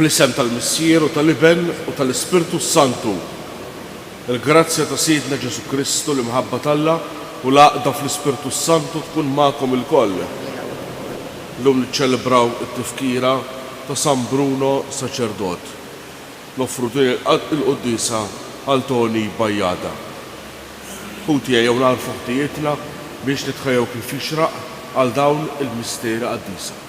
Fl-isem tal-Missier u tal-Iben u tal-Ispirtu Santu, il-grazzja ta' Sidna Ġesu Kristu l-imħabba t'Alla u l-għaqda fl-Ispirtu Santu tkun magħkom ilkoll. Llum niċċelebraw it-tifkira ta' San Bruno Saċerdot. Noffru il-Quddisa għal Toni Bajjada. Ħuti jew narfu ħtijietna biex nitħejjew kif jixraq għal dawn il-misteri qaddisa.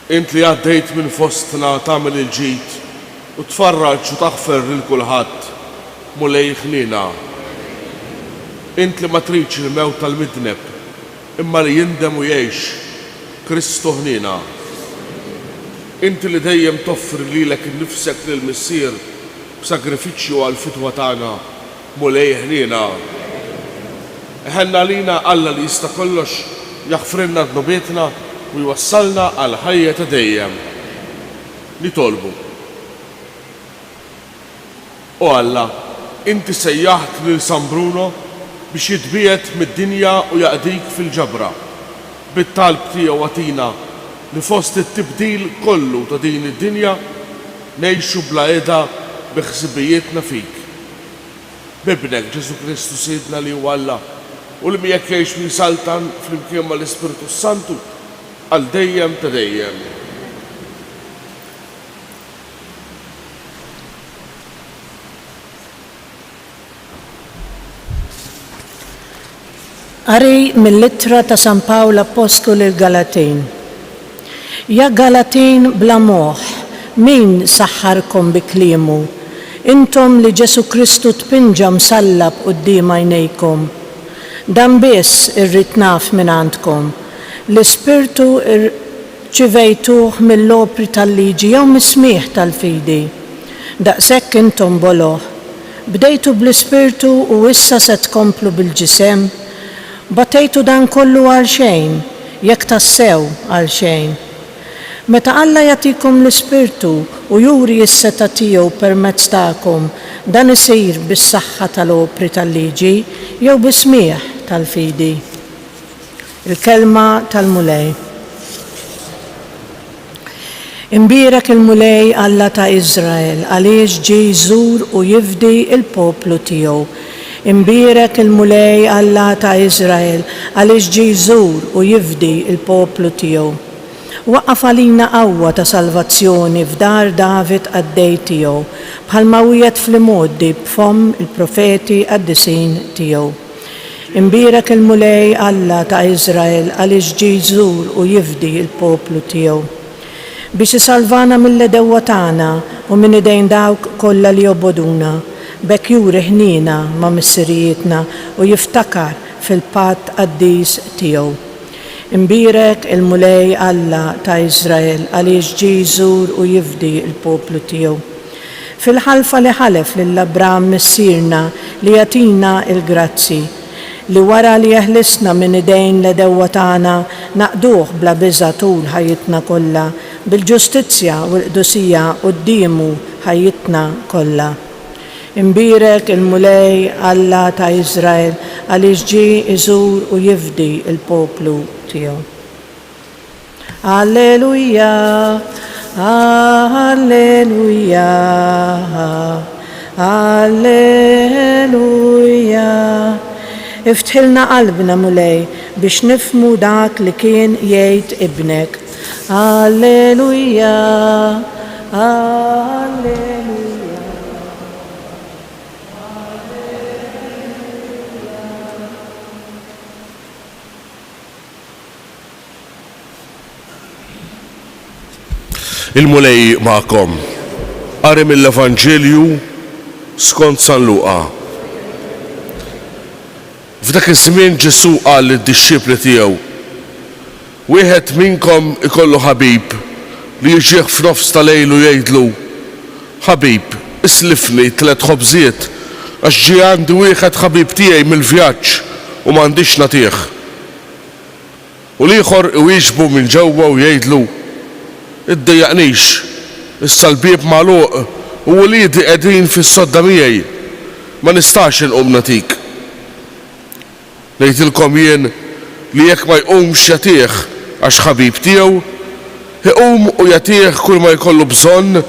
Int li għaddejt minn fostna tagħmel il-ġid u tfarraġ u taħfer lil kulħadd mulej ħnina. Int li ma tridx il-mewt tal-midneb imma li jindem u jgħix Kristu ħnina. Int li dejjem toffri lilek innifsek lill-Missier b'sagrifiċċju għall-fitwa tagħna mulej ħnina. Ħenna lina Alla li jista' kollox jaħfrilna dnubietna u jwassalna għal ħajja ta' dejjem. Nitolbu. O Alla, inti sejjaħt lil San Bruno biex jitbiet mid-dinja u jaqdik fil-ġabra. Bit-talb tiegħu għatina li fost it-tibdil kollu ta' din id-dinja ngħixu bla qiegħda biħsibijietna fik. Bibnek Ġesu Kristu Sidna li huwa Alla u li miegħek jgħix min saltan flimkien mal-Ispirtu Santu għal dejjem ta' dejjem. Qari mill-ittra ta' San Pawl Apostlu lil-Galatin. Ja Galatin bla moħħ, min saħħarkom bi kliemu? Intom li Ġesu Kristu tpinġa msallab quddiem għajnejkom. Dan biss irrid naf minn għandkom. L-Ispirtu ċivejtuh mill-opri tal-liġi jew mis-smieħ tal-fidi. Daqshekk intom boloħ. Bdejtu bl-Ispirtu u issa se tkomplu bil-ġisem. Batejtu dan kollu għal xejn, jekk tassew għal xejn. Meta Alla jagħtikom l-Ispirtu u juri s-seta tiegħu permezz tagħkom, dan isir bis-saħħa tal-opri tal-liġi jew bis-smieħ tal-fidi. Il-kelma tal-mulej. Imbierek il-mulej Alla ta' Izrael għaliex ġie jżur u jifdi il-poplu tiegħu. Imbierek il-mulej Alla ta' Izrael għaliex ġie jżur u jifdi il-poplu tiegħu. Waqqaf għalina qawwa ta' salvazzjoni f'dar David għaddej tiegħu bħalma wiegħed fl-imoddi b'fom il-profeti qaddisin tiegħu. Imbierek il-mulej Alla ta' Izrael għaliex ġie jżur u jifdi il-poplu tiegħu. Biex isalvana mill-edewwa tagħna u minn idejn dawk kollha li jobboduna, bekk juri ħnina ma' missirijietna u jiftakar fil-patt qaddis tiegħu. Imbierek il-mulej Alla ta' Izrael għaliex ġie jżur u jifdi il-poplu tiegħu. Fil-ħalfa li ħalef lill-Abraham missierna li jagħtina il-grazzi li wara li jeħlisna minn idejn l-edewwa tagħna naqduh bla biża' tul ħajjitna kollha bil-ġustizzja u l-qdusija qudiemu ħajjitna kollha. Imbierek il-mulej Alla ta' Izrael għaliex ġie jżur u jifdi il-poplu tiegħu. Alleluja, alleluja, alleluja. Iftħilna qalbna mulej biex nifmu dak li kien jgħid ibnek. Alleluja, alleluja. Il-mulej ma'kom. Qari mill-Evanġelju skont San Luqa. F'dak iż-żmien Ġesu qal lid-dixxipli tiegħu: wieħed minkom ikollu ħabib li jiġih f'nofs tal-lejl u jgħidlu: ħabib, islifni 3 ħobżiet għax ġie għandi wieħed ħabib tiegħi mill-vjaġġ u m'għandix nagħtih. U l-ieħor iwieġbu minn ġewwa u jgħidlu iddejjaqnix, issa l-bieb magħluq u wliedi qegħdin fis-sodda miegħi, ma nistax inqum nagħtik. Ngħidilkom jien li jekk ma jqumx jagħtih għax ħabib tiegħu, iqum u jagħtih kull ma jkollu bżonn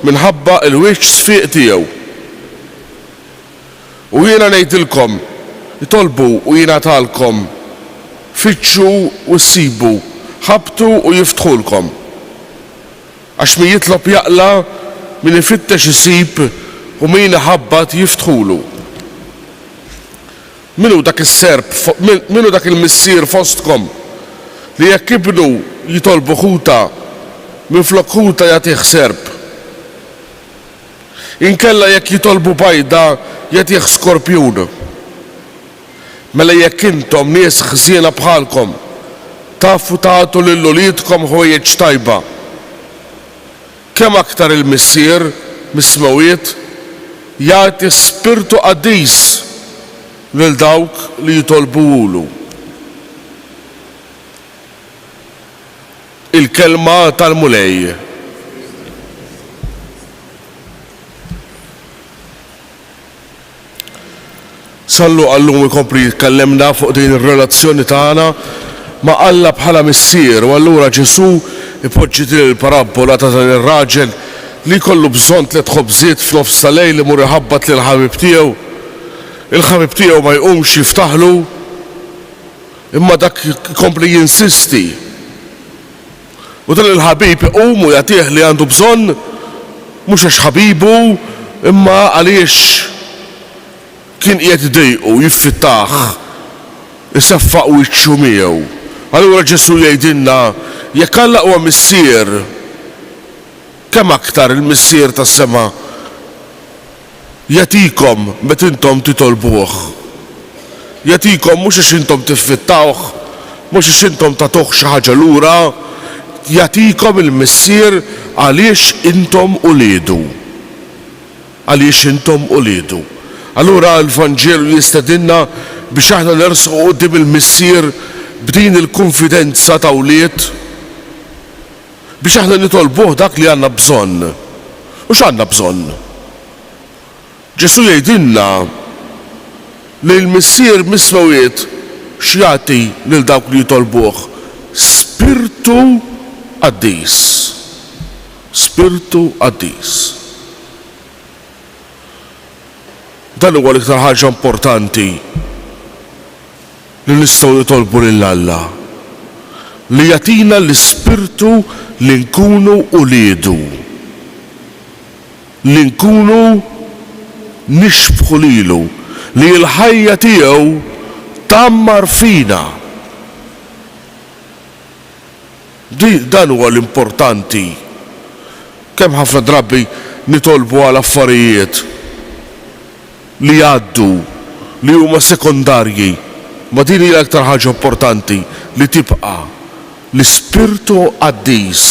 minħabba l-wiċċ sfiq tiegħu. U jiena ngħidilkom, itolbu u jingħatalkom, fittxu u ssibu, ħabtu u jiftħulkom. Għax min jitlob jaqla, min ifittex isib u min iħabbat jiftħulu. Minu dak is-serb, minu dak il-missier fostkom li jekk ibnu jitolbu ħuta minflok ħuta jagħtih serb. Inkella jekk jitolbu bajda jagħtih skorpjun. Mela jekk intom nies ħsiena bħalkom tafu tagħtu lil uliedkom ħwejjeġ tajba, kemm aktar il-missier mismewwiet jagħti spirtu qaddis lil dawk li jitolbuhulu. Il-kelma tal-mulej. Sallu għallum ikompli jitkellemna fuq din ir-relazzjoni tagħna ma' Alla bħala missier, u allura Ġesu ipoġġi din il-parabola ta' dan ir-raġel li jkollu bżonn 3 ħobżiet f'nofs tal-lejl imur iħabbat lil ħabib tiegħu. Il-ħabib tiegħu ma jqumx jiftaħlu, imma dak ikompli jinsisti. U dan il-ħabib iqum u jagħtih li għandu bżonn mhux għax ħabibu imma għaliex kien qiegħed idejqu jiffittaħ isaffaq wiċċu miegħu. Allura Ġesu jgħidilna jekk Alla huwa missier, kemm aktar il-missier tas-sema jagħtikom meta intom titolbuh. Jagħtikom mhux għax intom tiffittawh, mhux għax intom tagħtuh xi ħaġa lura, jagħtikom il-missier għaliex intom uliedu. Għaliex intom uliedu. Allura l-Vanġelu jistedinna biex aħna nersqu quddiem il-missier b'din il-konfidenza ta' wlied biex aħna nitolbuh dak li għandna bżonn. U x'għandna bżonn? Ġesu jgħidilna li l-missier mismewwiet x'jagħti lil dawk li jitolbuh Spirtu Qaddis. Spirtu Qaddis. Dan huwa l-iktar ħaġa importanti li nistgħu nitolbu lil Alla. Li jagħtina l-ispirtu li nkunu uliedu. Li nkunu nixbħu lilu. Li l-ħajja tiegħu tammar fina. Dan huwa l-importanti. Kemm ħafna drabi nitolbu għal affarijiet li jgħaddu, li huma sekondarji, ma din hija aktar ħaġa importanti li tibqa' l-Ispirtu Qaddis.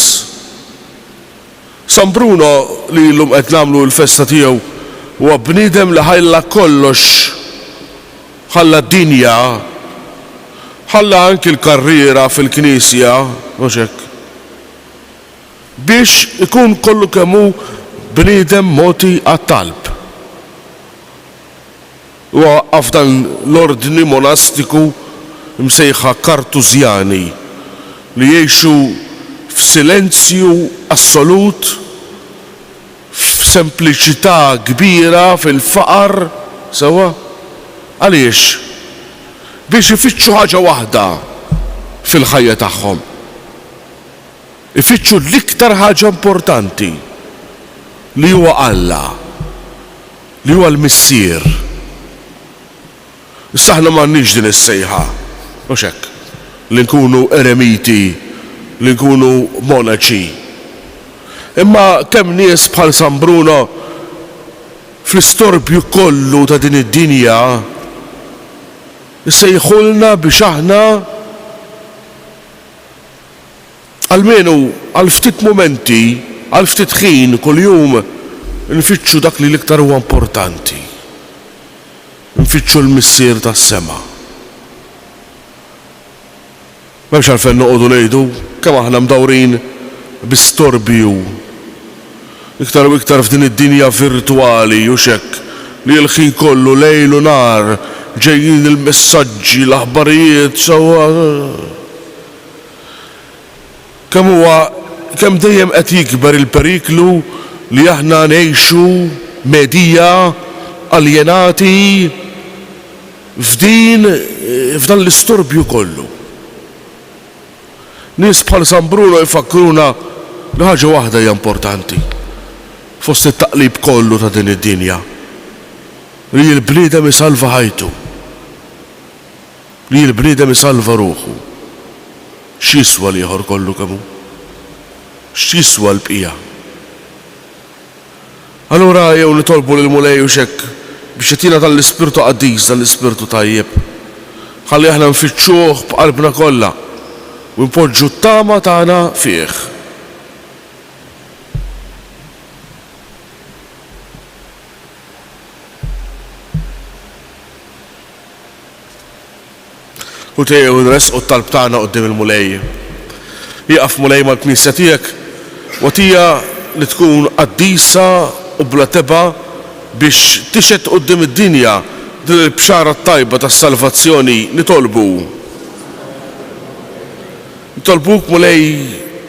San Bruno li llum qed nagħmlu l-festa tiegħu huwa bniedem li ħalla kollox, ħalla d-dinja, ħalla anki l-karriera fil-Knisja, mhux hekk, biex ikun kollu kemm hu bniedem moti għat-talb. U għafdan l-ordni monastiku msejħa Kartużjani li jgħixu f'silenzju assolut, f'sempliċità kbira fil-faqar, sewa? Għaliex? Biex ifittxu ħaġa waħda fil-ħajja tagħhom. Ifittxu l-iktar ħaġa importanti li huwa Alla, li huwa l-missier. Issa aħna m'għandniex din is-sejħa, mhux hekk, li nkunu eremiti, li nkunu monaċi. Imma kemm nies bħal San Bruno fl-istorbju kollu ta' din id-dinja issejħulna biex aħna almenu għal ftit momenti, għal ftit ħin kuljum nfittxu dak li l-iktar huwa importanti. Nfittxu l-missier tas-sema. M'hemmx għalfejn noqogħdu ngħidu kemm aħna mdawrin bistorbju. Iktar u iktar f'din id-dinja virtwali u xekk li l-ħin kollu lejl u nar ġejjin il-messaġġi, l-aħbarijiet sewwa. Kemm dejjem qed jikber il-periklu li aħna ngħixu medija aljenati f'dan l-istorbju kollu. Nies bħal San Bruno jfakkruna li ħaġa waħda hija importanti fost it-taqlib kollu ta' din id-dinja. Li l-bniedem isalva ħajtu. Li l-bniedem isalva ruħu. X'jiswa li ieħor kollu kemm hu? X'jiswa l-bqija? Allura jew nitolbu lil Mulej u xekk biex jagħtina tal-ispirtu qaddis, tal-ispirtu tajjeb. Ħalli aħna nfittxuh b'qalbna kollha u npoġġu t-tama tagħna fih. U tejjew nresqu t-talb tagħna quddiem il-Mulej. Jieqaf Mulej mal-Knisja tiegħek wagħtija li tkun qaddisa u bla teba biex tixed quddiem id-dinja din il-bxara tajba tas-salvazzjoni nitolbu. Nitolbuk Mulej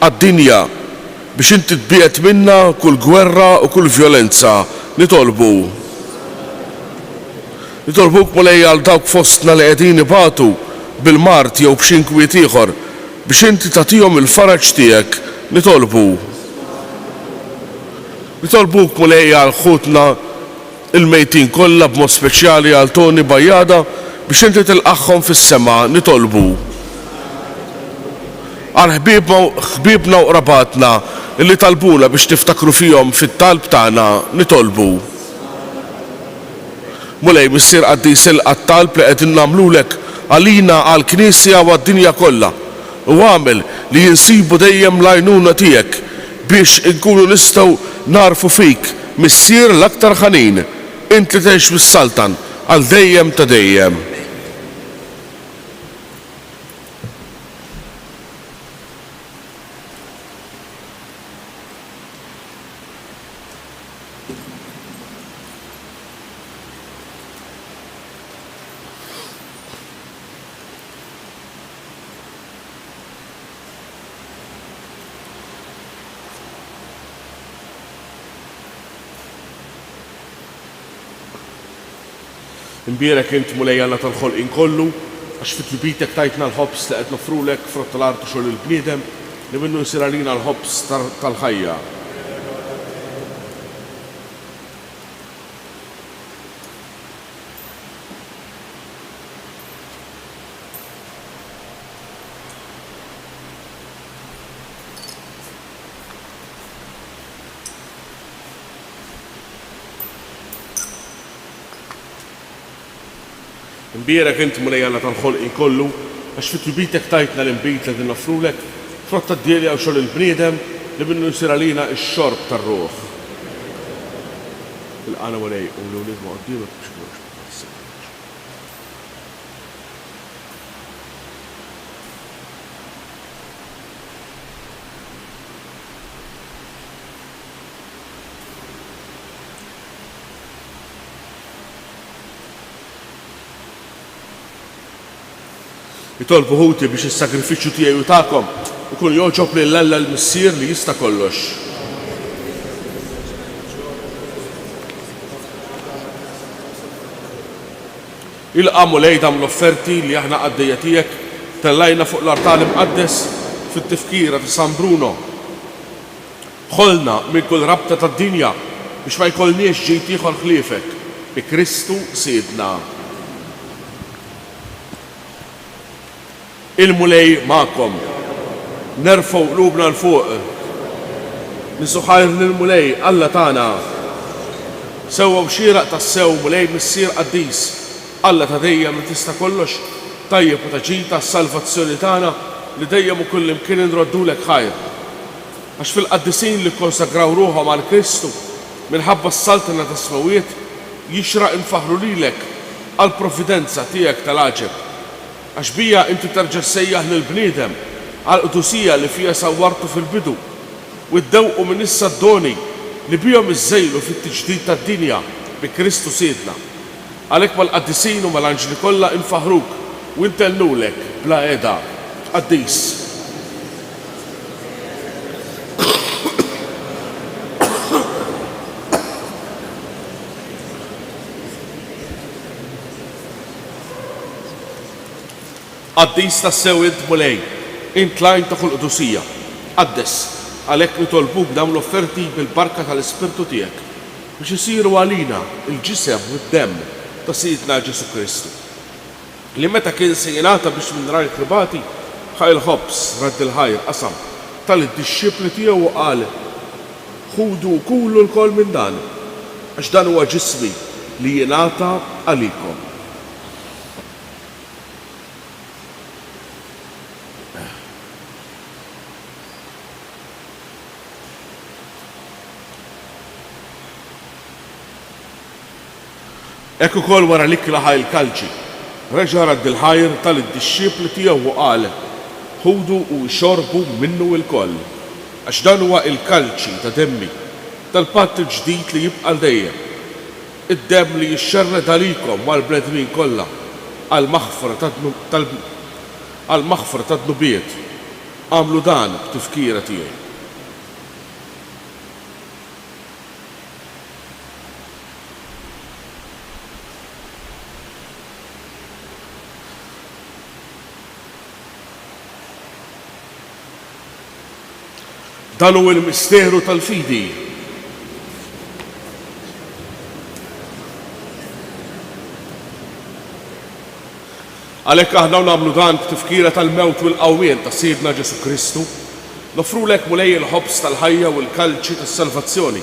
għad-dinja biex inti tbiegħed minna kull gwerra u kull vjolenza. Nitolbu. Nitolbuk Mulej għal dawk fostna li qegħdin ibatu bil-mart jew b'xi inkwiet ieħor biex inti tagħtihom il-faraġ tiegħek. Nitolbu. Nitolbuk Mulej għal ħutna il-mejtin kollha b'mod speċjali għal Toni Bajjada biex inti tilqaħħom fis-sema. Nitolbu. Għal ħbiebna u qrabatna illi talbuna biex tiftakru fihom fit-talb tagħna. Nitolbu. Mulej missier qaddis il-talb li qegħdin nagħmlulek għalina għall-Knisja u għad-dinja kollha u għamel li jinsibu dejjem l-għajnuna tiegħek biex inkunu nistgħu narfu fik missier l-aktar ħanin int li tgħix fis-Saltan għal dejjem ta' dejjem. Imbierek int Mulej Alla tal-ħolqien kollu għax fit-twibitek tajtna l-ħobs li qed nofrulek frott-tal xogħol il-bniedem li minnu jsir għalina l-ħobs tal-ħajja. Imbierek int Mulej Alla tal-ħolqien kollu għax fit-twibitek tajtna l-imbit li nofrulek frott tad-djelja u xogħol il-bniedem li minnu jsir għalina x-xorb tar-ruħ. Il-qana Mulej u l-wlied ma' qudiemek biex ikunu jitolbu ħuti biex is-sagrifiċċju tiegħi u tagħkom ikun jogħġob lil Alla l-missier li jista' kollox. Ilqa' Mulej dam l-offerti li aħna qaddejja tiegħek tellajna fuq l-artal imqaddes fit-tifkira ta' San Bruno. Ħolna minn kull rabta tad-dinja biex ma jkollniex ġid ieħor ħliefek bi Kristu Siedna. Il-Mulej ma'kom. Nerfgħu qlubna l-fuq. Nisuħajr lill-Mulej Alla tagħna. Sewwa xieraq tas-sew Mulej missier qaddis. Alla ta' dejjem li tista' kollox tajjeb u taġid tas-salvazzjoni tagħna li dejjem u kull imkien inroddulek ħajr. Għax fil-qaddisin li konsagraw ruħhom għal Kristu minħabba s-saltina tas-smawiet jixraq infaħru lilek għall-provvidenza tiegħek tal-għaġeb. għax bija inti terġa' sejjaħ lill-bniedem għall-qudusija li fija sawwartu fil-bidu u ddewqu minn issa d-doni li bihom iżżejlu fit-tiġdid tad-dinja bi Kristu Siedna. Għalhekk mal-qaddisin u mal-anġli kollha infaħruk u ntellnulek bla qiegħda qaddis. Qaddis tas-sew int mulej, int lajn ta' kull qudusija. Qaddes, għalhekk nitolbuk dawn l-offerti bil-barka tal-Ispirtu tiegħek biex isiru għalina il-ġisem u d-demm ta' Siedna Ġesu Kristu. Li meta kien se jingħata biex minn rar il-kribati ħajl ħobs radd il-ħajr qasam tal-disċipli tiegħu u qal ħudu kullu l-kol minn dan għax dan huwa ġismi li jingħata għalikom. Ekk ukoll wara l-ikla ħaj il-kalċi, reġa' radd il-ħajr tal-disċipli tiegħu u qal ħudu u xorbu minnu l-koll għax dan huwa il-kalċi ta' demmi tal-patt il-ġdid li jibqa' dejjem. Id-demm li jixxerred għalikom mal-bnedmin kollha għall-maħfra tad-nubiet. Għamlu dan b'tifkira tiegħi. Dan huwa l-misteru tal-fidi. Għalhekk aħna nagħmlu dan b'tifkira tal-mewt u l-qawmien ta' Siedna Ġesu Kristu, nofrulek mulej il-ħobs tal-ħajja u l-kalċi tas-salvazzjoni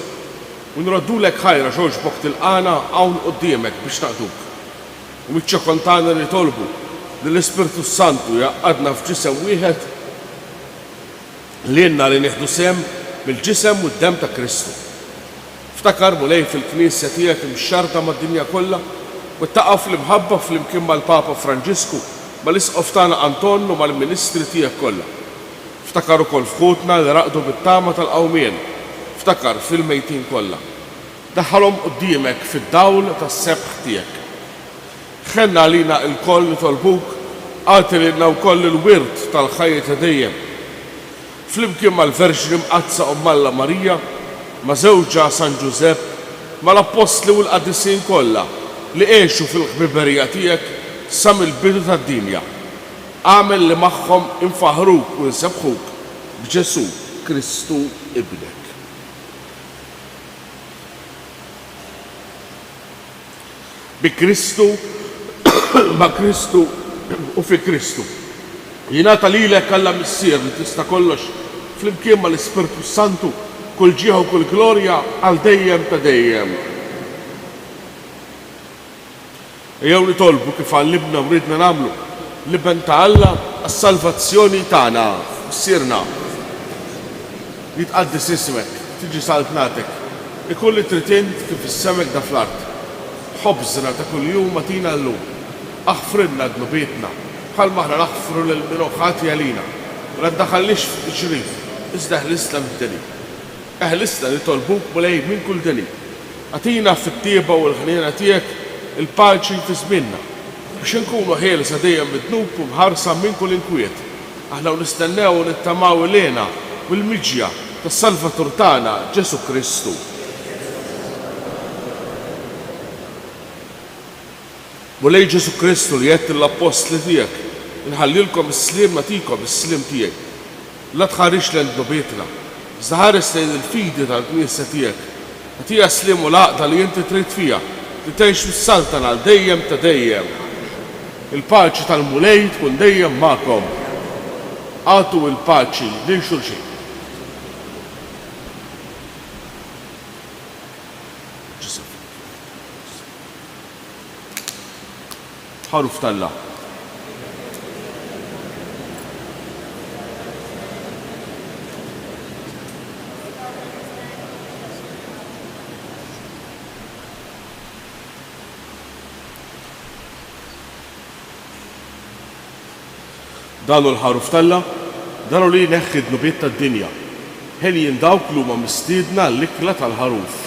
u nroddulek ħajra xogħġbok tilqana hawn quddiemek biex naqduk. U miċ-ċokontana li tolbu li l-Ispirtu Santu jaqadna f'ġisem wieħed li jenna li nieħdu sem bil-ġisem u d-dem ta' Kristu. Ftakar mulej fil-Knisja tiegħek imxarda mad-dinja kollha u ttaqgħu fl-imħabba fl-imkien mal-Papa Franġisku mal-Isqof tagħna Anton u mal-Ministri tiegħek kollha. Ftakar ukoll fħutna li raqdu bit-tama tal-qawmien. Ftakar fil-mejtin kollha. Daħħalhom quddiemek fid-dawl tas-sebħ tiegħek. Ħenna għalina l-koll nitolbuk għati lilna wkoll il-wirt tal-ħajja ta' dejjem. Flimkien mal-Verġni Mqazza Alla Marija, ma' żewġa San Ġusepp, mal-Apostli u l-Qaddisin kollha li għexu fil-ħbiberija tiegħek sa mill-bidu tad-dinja. Għamel li magħhom infaħruk u nsebħuk b'Ġesu Kristu ibnek. Bi Kristu, ma' Kristu u fi Kristu. Jingħata lilek Alla Missier li tista' kollox flimkien mal-Ispirtu Santu kull ġieħa u kull glorja għal dejjem ta' dejjem. Ejjew nitolbu kif għallibna u ridna nagħmlu liben ta' Alla għas-salvazzjoni tagħna ssirna. Jitqaddis ismek, tiġi saltnatek, ikolli tritint kif issemek da fl-art. Ħobżna ta' kuljum matina llum, aħfrinna dnubietna, bħal maħna naħfru l-minoħati għalina, u la ddaħallix f'ċrif, iżda ħlisna mid-deni. Eħlisna nitolbuk mulej minn kull deni. Għatina fit-tieba u l-ħniena tiegħek il-paċi fi żmienna biex inkunu ħielsa dejjem mid-dnub u mħarsa minn kull inkwiet. Aħna nistennew u nittamaw ilena u l-miġja tas-Salvatur tagħna Ġesu Kristu. Mulej Ġesu Kristu li jett l-Apostli tiegħek inħallilkom is-slim nagħtikom is-slim tiegħek. La tħarix lejn dnubietna, iżda ħares lejn il-fidi tal-Knisja tiegħek. Għatija slim u laqda li inti trid fiha li tgħix fis-saltan għal dejjem ta' dejjem. Il-paċi tal-mulej tkun dejjem magħkom. Għatu il-paċi lil xulxin. ħaruf tal-la. danu l-ħaruf talla, danu li neħħid nubiet tad-dinja. Ħeljin dawk li huma mistiedna l-ikla tal-ħaruf.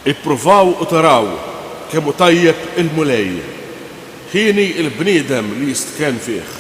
Ippruvaw u taraw kemm hu tajjeb il-mulej, ħini il-bniedem li jistken fih.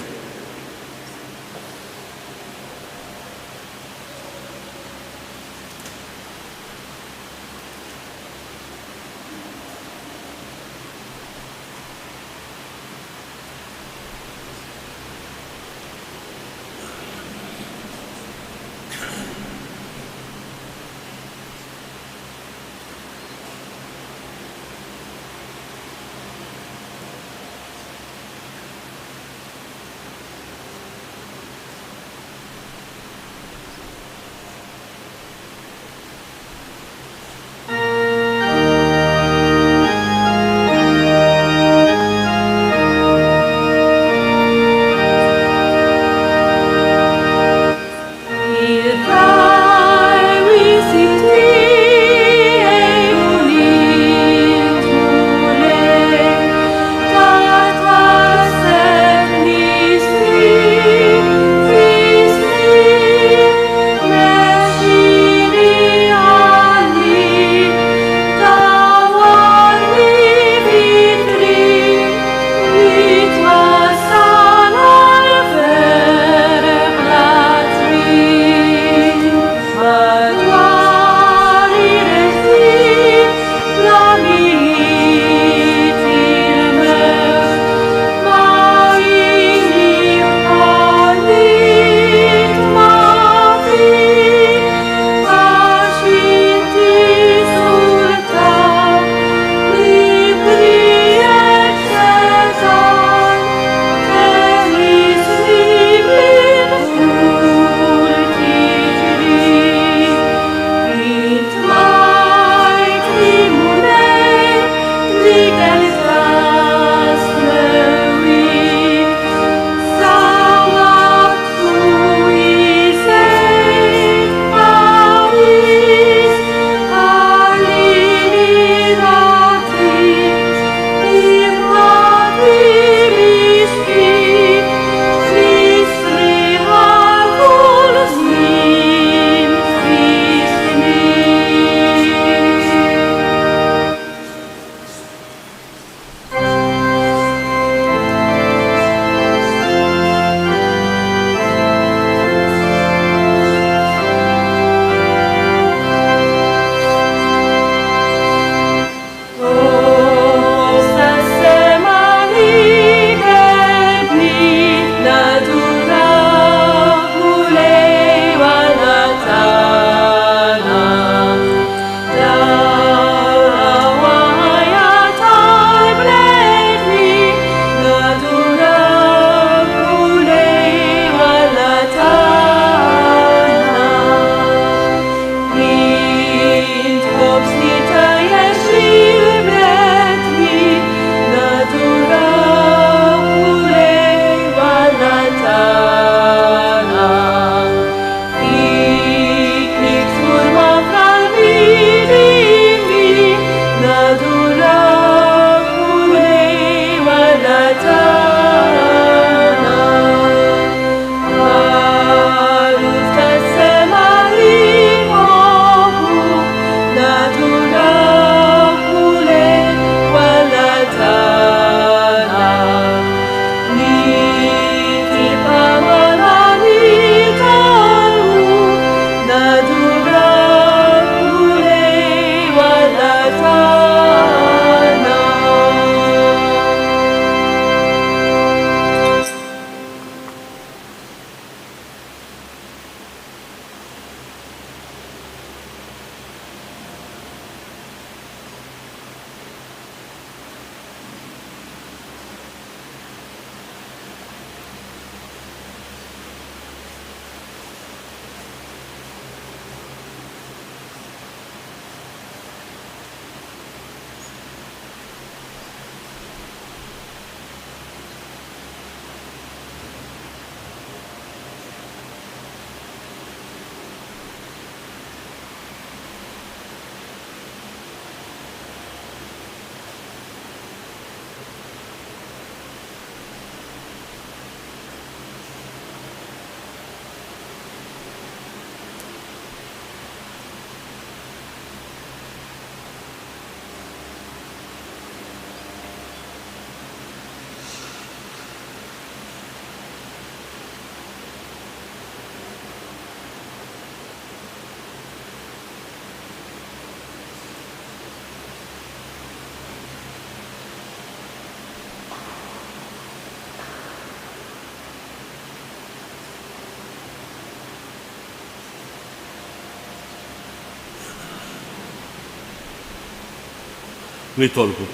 nitolbu.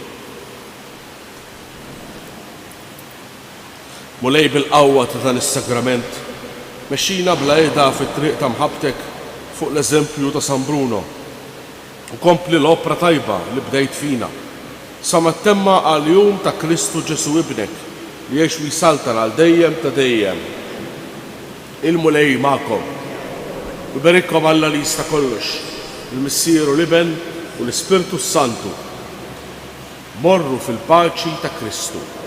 Mulej bil-qawwa ta' dan is-sagrament, mexxina bla qiegħda fit-triq ta' mħabbtek fuq l-eżempju ta' San Bruno. U kompli l-opra tajba li bdejt fina. Sa ma temma għal-jum ta' Kristu Ġesu ibnek li jgħix wisaltan għal dejjem ta' dejjem. Il-mulej ma'kom. U berikkom Alla li jista' kollox, il-Missieru l-Iben u l-Ispirtu Santu. Morru fil-paċi ta' Kristu.